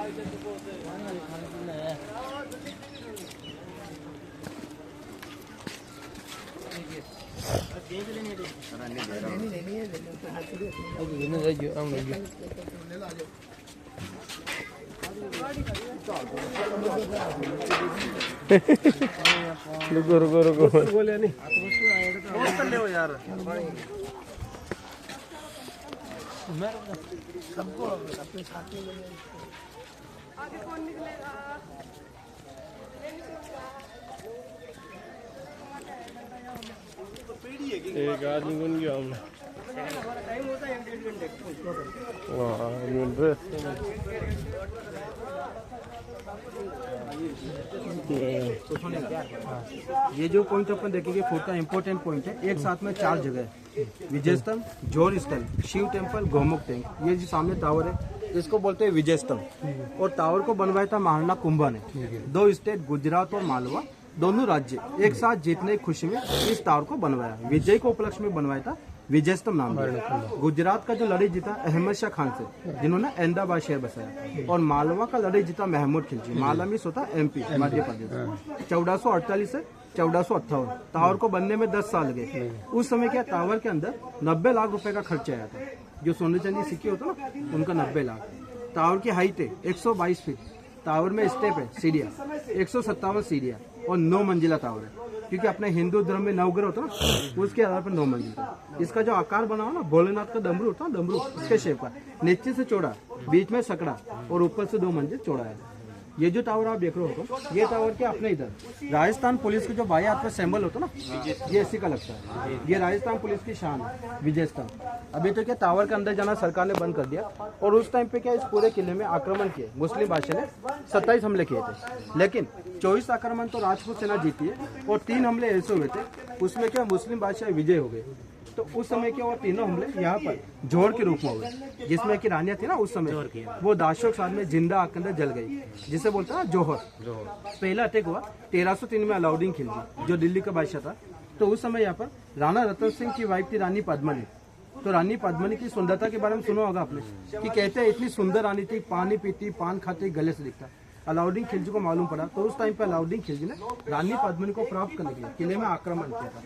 रुको रुको रुको बोले नहीं कर ले यार सबको अपने साथी आगे कौन निकलेगा। एक आदमी बन गया हमने। टाइम होता है 1.5 घंटे। ये जो पॉइंट अपन देखेंगे फूड का इम्पोर्टेंट पॉइंट है। एक साथ में 4 जगह है, विजय स्तंभ, जोर स्थल, शिव टेम्पल, गौमुख टैंक। ये जो सामने टावर है इसको बोलते हैं विजय स्तंभ। और टावर को बनवाया था महाराणा कुंभा ने। 2 स्टेट गुजरात और मालवा दोनों राज्य एक साथ जीतने की खुशी में इस टावर को बनवाया। विजय को उपलक्ष्य में बनवाया था विजय स्तंभ नाम दिया। गुजरात का जो लड़ाई जीता अहमद शाह खान से, जिन्होंने अहमदाबाद शहर बसाया। और मालवा का लड़ाई जीता महमूद खिलजी। माला में होता MP मध्य प्रदेश। 1448 से 1458 टावर को बनने में 10 साल गए। उस समय क्या टावर के अंदर 90 लाख रुपए का खर्चा आया था। जो सोने चांदी सिक्के होता ना उनका 90 लाख। टावर की हाइट है 122 फीट। टावर में स्टेप है सीढ़ियाँ 157 सीढ़ियाँ और 9 मंजिला टावर है। क्योंकि अपने हिंदू धर्म में नवग्रह होता है ना, उसके आधार पर 9 मंजिला। इसका जो आकार बना हो ना भोलेनाथ का डमरू होता है, डमरू इसके शेप का, नीचे से चौड़ा, बीच में सकड़ा और ऊपर से 2 मंजिल चौड़ा है। ये जो टावर आप देख रहे हो ये टावर के अपने इधर राजस्थान पुलिस के जो बाएं हाथ में सिंबल होता है ना, ये इसी का लगता है। ये राजस्थान पुलिस की शान है विजय स्तंभ। अभी तो क्या टावर के अंदर जाना सरकार ने बंद कर दिया। और उस टाइम पे क्या इस पूरे किले में आक्रमण किए मुस्लिम बादशाह ने 27 हमले किए थे। लेकिन 24 आक्रमण तो राजपूत सेना जीती है और 3 हमले ऐसे हुए थे उसमें क्या मुस्लिम बादशाह विजय हो गए। तो उस समय क्या हुआ, तीनों हमले यहाँ पर जोहर के रूप में हुए, जिसमें कि रानियां थी ना उस समय वो दाशों के साथ में जिंदा आग के अंदर जल गई, जिसे बोलते हैं जोहर। पहला अटैक हुआ 1303 में अलाउद्दीन खिलजी जो दिल्ली का बादशाह था। तो उस समय यहाँ पर राणा रतन सिंह की वाइफ थी रानी पद्मनी। तो रानी पद्मनी की सुंदरता के बारे में सुना होगा आपने कि कहते हैं इतनी सुंदर रानी थी, पानी पीती, पान खाती, गले से दिखता। अलाउद्दीन खिलजी को मालूम पड़ा तो उस टाइम पे अलाउद्दीन खिलजी ने रानी पद्मनी को प्राप्त करने के लिए किले में आक्रमण किया था।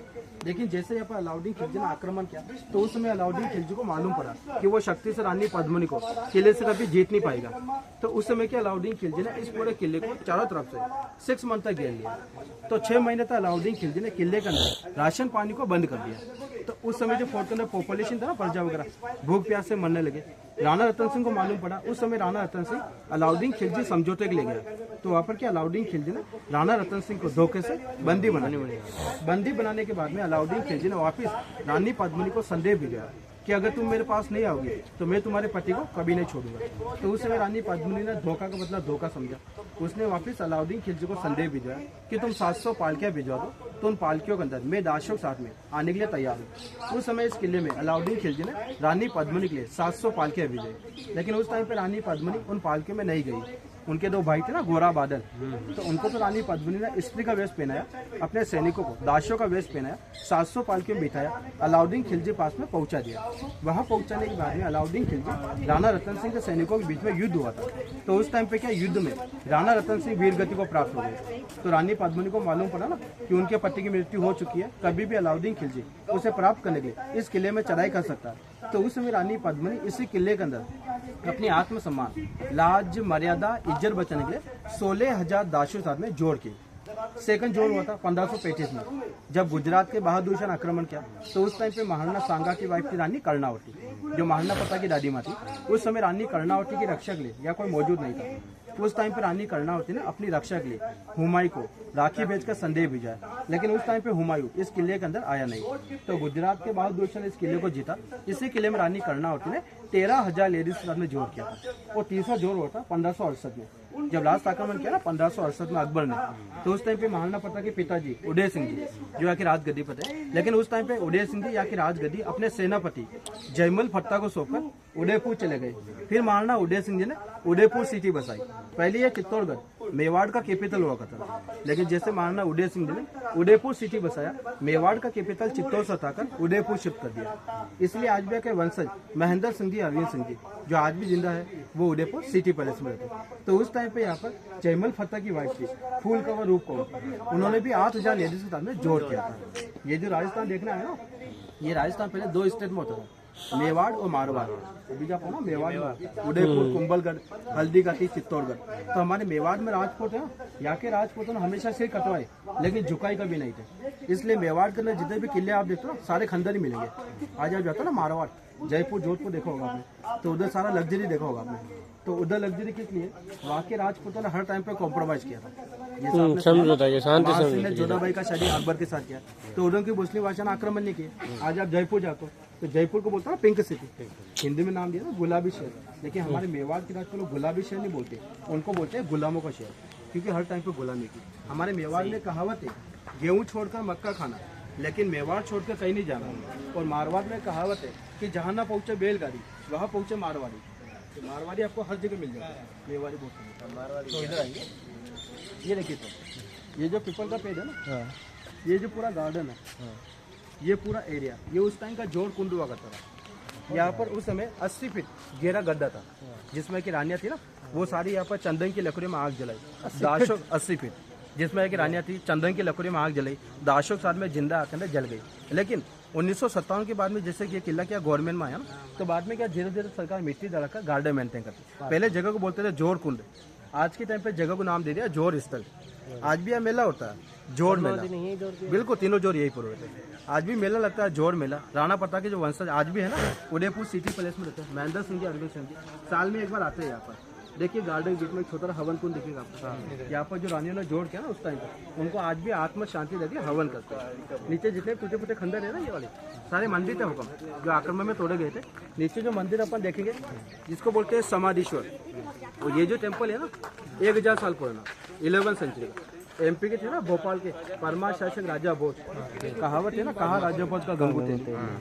लेकिन जैसे यहाँ पर अलाउद्दीन खिलजी ने आक्रमण किया तो उस समय अलाउद्दीन खिलजी को मालूम पड़ा कि वो शक्ति से रानी पद्मनी को किले से कभी जीत नहीं पाएगा। तो उस समय के अलाउद्दीन खिलजी ने इस पूरे किले को चारों तरफ से 6 मंथ तक घेर लिया। तो 6 महीने तक अलाउद्दीन खिलजी ने किले के अंदर राशन पानी को बंद कर दिया। तो उस समय जो फोर्ट के अंदर पॉपुलेशन था ना, प्रजा वगैरह भूख प्यास से मरने लगे। राणा रतन सिंह को मालूम पड़ा। उस समय राणा रतन सिंह अलाउद्दीन खिलजी समझौते के ले गया। तो वहाँ पर क्या अलाउद्दीन खिलजी ने राणा रतन सिंह को धोखे से बंदी बनाने के बाद में अलाउद्दीन खिलजी ने वापस रानी पद्मनी को संदेश भेजा कि अगर तुम मेरे पास नहीं आओगी तो मैं तुम्हारे पति को कभी नहीं छोड़ूंगा। तो उस समय रानी पद्मिनी ने धोखा का मतलब धोखा समझा। उसने वापस अलाउद्दीन खिलजी को संदेश भेजा कि तुम 700 पालकियां भिजवा दो, तो उन पालकियों के अंदर मैं दाशों के साथ में आने के लिए तैयार हूँ। उस समय इस किले में अलाउद्दीन खिलजी ने रानी पद्मिनी के लिए 700 पालकियां भेजी। लेकिन उस टाइम पे रानी पद्मिनी उन पालकियों में नहीं गई। उनके 2 भाई थे ना, गोरा बादल, तो उनको तो रानी पद्मिनी ने स्त्री का वेश पहनाया, अपने सैनिकों को दाशों का वेश पहनाया, 700 पालकियों में बिठाया, अलाउद्दीन खिलजी पास में पहुंचा दिया। वहां पहुंचाने के बाद में अलाउद्दीन खिलजी राणा रतन सिंह के सैनिकों के बीच में युद्ध हुआ था। तो उस टाइम पे क्या युद्ध में राणा रतन सिंह वीर गति को प्राप्त हो गए। तो रानी पद्मिनी को मालूम पड़ा ना कि उनके पति की मृत्यु हो चुकी है, कभी भी अलाउद्दीन खिलजी उसे प्राप्त करने के लिए इस किले में चढ़ाई कर सकता है। तो उस समय रानी पद्मिनी इसी किले के अंदर अपनी आत्मसम्मान, लाज, मर्यादा, इज्जत बचाने के लिए 16,000 दाशों साथ में जोड़ की। सेकंड जोड़ हुआ था 1535 में, जब गुजरात के बहादुर शाह ने आक्रमण किया। तो उस टाइम पे महाराणा सांगा की वाइफ थी रानी कर्णावती, जो महाराणा प्रताप की दादी माँ थी। उस समय रानी कर्णावती की रक्षा के लिए या कोई मौजूद नहीं था। उस टाइम पे रानी कर्णावती ने अपनी रक्षा के लिए हुमायूं को राखी भेजकर संदेश भेजा। लेकिन उस टाइम पे हुमायूं इस किले के अंदर आया नहीं। तो गुजरात के बहादुर शाह ने इस किले को जीता। इसी किले में रानी कर्णावती ने 13,000 लेडीज के साथ में जोड़ किया था। और तीसरा जोड़ हुआ था 1568 में, जब लास्ट आक्रमण किया ना 1568 में अकबर ने। तो उस टाइम पे महाराणा प्रताप के पिताजी उदय सिंह जी जो यहाँ की राजगद्दी पर थे। लेकिन उस टाइम पे उदय सिंह जी यहाँ की राजगद्दी अपने सेनापति जयमल फट्टा को सौंपकर उदयपुर चले गए। फिर महाराणा उदय सिंह जी ने उदयपुर सिटी बसाई। पहले ये चित्तौड़गढ़ मेवाड़ का कैपिटल हुआ करता था, लेकिन जैसे महाराणा उदय सिंह जी ने उदयपुर सिटी बसाया, मेवाड़ का कैपिटल चित्तौड़ से हटाकर उदयपुर शिफ्ट कर दिया। इसलिए आज भी के वंशज महेंद्र सिंह जी, अरविंद सिंह जी, जो आज भी जिंदा है, वो उदयपुर सिटी पैलेस में रहते। तो उस टाइम पे यहाँ पर जयमल फत्ता की वाइफ थी, फूल कंवर रूप कंवर, उन्होंने भी 8,000 लेडीज के साथ में जोड़ किया था। ये जो राजस्थान देखना है ना, ये राजस्थान पहले 2 स्टेट में होता था, मेवाड़ और मारवाड़। अभी क्या ना, मेवाड़ में उदयपुर, कुंभलगढ़, हल्दीघाटी, चित्तौड़गढ़। तो हमारे मेवाड़ में राजपूत है, यहाँ के राजपूतों ने हमेशा सिर कटवाए, लेकिन झुकाई कभी नहीं थे। इसलिए मेवाड़ के अंदर जितने भी किले आप देखते हो, सारे खंडर ही मिलेंगे। आज आप जाते हो ना मारवाड़, जयपुर, जोधपुर देखा होगा आपने, तो उधर सारा लग्जरी देखा होगा आपने। तो उधर लग्जरी के लिए वहाँ के राजपूतों ने हर टाइम पे कॉम्प्रोमाइज किया था। समझौता किया, शांति ने जोधाबाई का शादी अकबर के साथ किया, तो उधर की मुस्लिम भाषा ने आक्रमण नहीं किया। आज आप जयपुर जाते हो तो जयपुर को बोलता है पिंक सिटी, हिंदी में नाम दिया ना गुलाबी शहर, लेकिन हमारे मेवाड़ के राजपूत लोग गुलाबी शहर नहीं बोलते, उनको बोलते हैं गुलामों का शहर, क्योंकि हर टाइम पे गुलामी की। हमारे मेवाड़ में कहावत है, गेहूँ छोड़कर मक्का खाना, लेकिन मेवाड़ छोड़कर कहीं नहीं जाना। और मारवाड़ में कहावत है कि जहाँ ना पहुँचे बैलगाड़ी, वहाँ पहुँचे मारवाड़ी। तो मारवाड़ी आपको हर जगह मिल जाएगा, मेवाड़ी बोलते मारवाड़ी। तो इधर आएंगे, ये देखिए, तो ये जो पीपल का पेड़ है ना, ये जो पूरा गार्डन है, ये पूरा एरिया, ये उस टाइम का जोड़ कुंड हुआ करता था। यहाँ पर उस समय 80 फीट गहरा गड्ढा था, जिसमें कि रानियाँ थी ना, वो सारी यहाँ पर चंदन की लकड़ी में आग जलाई। 80 फीट जिसमें कि रानियाँ थी, चंदन की लकड़ी में आग जलाई, दाशों के साथ में जिंदा आकर अंदर जल गई। लेकिन 1957 के बाद में जैसे कि ये किला क्या गवर्नमेंट में आया ना, तो बाद में क्या धीरे धीरे सरकार मिट्टी डालकर गार्डन मेंटेन करती। पहले जगह को बोलते थे जोड़ कुंड, आज के टाइम पे जगह को नाम दे दिया जोड़ स्थल। आज भी यह मेला होता है, जोड़ मेला, बिल्कुल तीनों जोड़ यही पूरे होते हैं। आज भी मेला लगता है, जोड़ मेला। राणा प्रताप के जो वंशज आज भी है ना, उदयपुर सिटी पैलेस में रहते हैं, महेंद्र सिंह जी, अरविंद सिंह जी, साल में एक बार आते हैं यहाँ पर। देखिए गार्डन बीच में छोटा हवन कुंड दिखेगा आपको। यहाँ पर जो रानियों ने जोड़ किया ना उस टाइम पर, उनको आज भी आत्म शांति देके हवन करते हैं। नीचे जितने टूटे फूटे खंडर है ना, ये वाले सारे मंदिर थे हुक्म, जो आक्रमण में तोड़े गए थे। नीचे जो मंदिर अपन देखेंगे, जिसको बोलते हैं समाधीश्वर, और ये जो टेम्पल है ना, 1000 साल पुराना, 11वीं सेंचुरी का। MP के थे ना, भोपाल के परमा शासक राजा भोज, कहावत है ना, कहा राजा भोज का गंगू थे,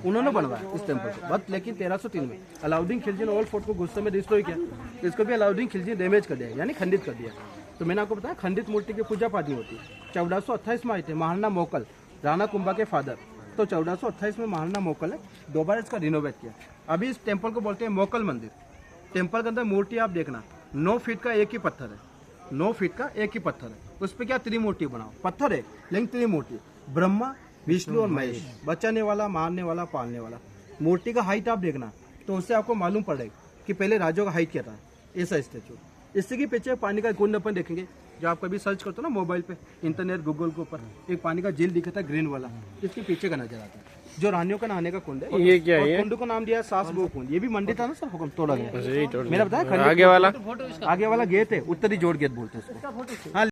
उन्होंने बनवाया इस टेम्पल को। बट लेकिन 1303 में अलाउद्दीन खिलजी ने ओल्ड फोर्ट को गुस्से में डिस्ट्रॉय किया, इसको भी अलाउद्दीन खिलजी डैमेज कर दिया, यानी खंडित कर दिया। तो मैंने आपको बताया खंडित मूर्ति की पूजा पाठ नहीं होती। 1428 में आए थे महाराणा मोकल, राणा कुंभा के फादर। तो 1428 में महाराणा मोकल ने दोबारा इसका रिनोवेट किया। अभी इस टेम्पल को बोलते हैं मोकल मंदिर। टेम्पल के अंदर मूर्ति आप देखना, 9 फीट का एक ही पत्थर है, 9 फीट का एक ही पत्थर है। उस पर क्या त्रिमूर्ति बनाओ, पत्थर है लेकिन त्रिमूर्ति, ब्रह्मा, विष्णु और महेश, बचाने वाला, मारने वाला, पालने वाला। मूर्ति का हाइट आप देखना, तो उससे आपको मालूम पड़ेगा कि पहले राजाओं का हाइट क्या था। ऐसा स्टेचू, इससे के पीछे पानी का कुंड अपन देखेंगे, जो आप कभी सर्च करते हो ना मोबाइल पे, इंटरनेट, गूगल के ऊपर, एक पानी का झील दिखता है ग्रीन वाला, इसके पीछे का नजर आता है, जो रानियों का नहाने का कुंड है। ये क्या है? कुंड को नाम दिया सास बहू कुंड। ये भी मंदिर था ना सर, हुक्म तोड़ा गया। बस यही तोड़ मेरा बताया आगे वाला गेट है, उत्तरी जोड़ गेट बोलते हैं इसको। हाँ।